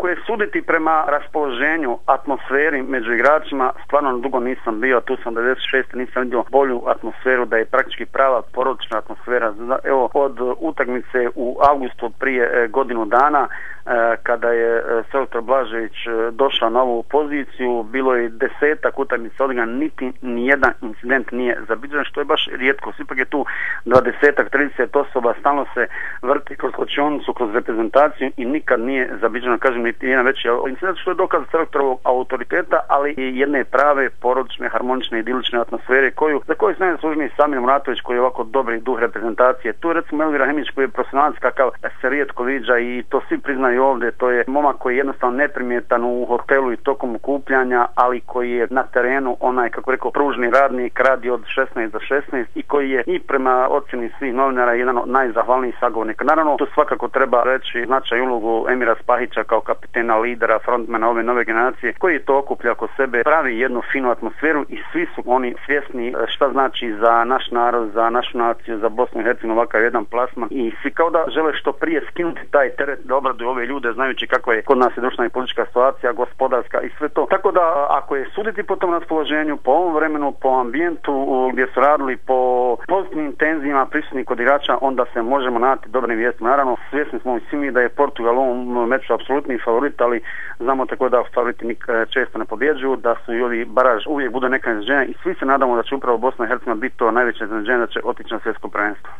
je suditi prema raspoloženju, atmosferi među igračima, stvarno dugo nisam bio, tu sam 96. nisam vidio bolju atmosferu, da je praktički prava porodična atmosfera. Evo, od utakmice u avgustu prije godinu dana, kada je selektor Blažević došao na ovu poziciju, bilo je 10 utakmica odigrano, niti nijedan incident nije zabilježen, što je baš rijetko. Ipak je tu 20-30 osoba, stalno se vrti kroz slačionicu, kroz reprezentaciju i nikad nije zabilježeno, kažem, niti jedan veći incident, što je dokaz selektorovog autoriteta, ali i jedne prave, porodične, harmonične, idilične atmosfere za koju se najzaslužniji Samir Muratović, koji je ovako dobri duh reprezentacije. Tu je recimo Elvir Rahimić, koji je profesionalac kakav se rijetko viđa i to svi priznaju ovdje. To je momak koji je jednostavno neprimjetan u hotelu i tokom okupljanja, ali koji je na terenu onaj, kako rekao, pružni radnik, radi od 16 do 16 i koji je i prema ocjeni svih novinara jedan od najzahvalnijih sagovornika. Naravno, tu svakako treba reći značaj ulogu Emira Spahića kao kapitena, lidera, frontmana ove nove generacije, koji to okuplja oko sebe, pravi jednu finu atmosferu i svi su oni svjesni šta znači za naš narod, za našu naciju, za Bosnu i Hercegovinu ovakav jedan plasman i svi kao da žele što prije skinuti taj teret da obraduju ove ljude, znajući kako je kod nas i društvena i politička situacija, gospodarska i sve to. Tako da ako je suditi po tom raspoloženju, po ovom vremenu, po ambijentu gdje su radili, po pozitivnim tenzijama prisutnih kod igrača, onda se možemo nadati dobrim vijestima. Naravno, svjesni smo i svi mi da je Portugal u ovom meču apsolutni favorit, ali znamo tako da favoriti često ne pobjeđuju, da su i ovi baraž uvijek bude neka iznenađenja i svi se nadamo da će upravo Bosna i Hercegovina biti to najveće iznenađenje, da će otići na svjetsko prvenstvo.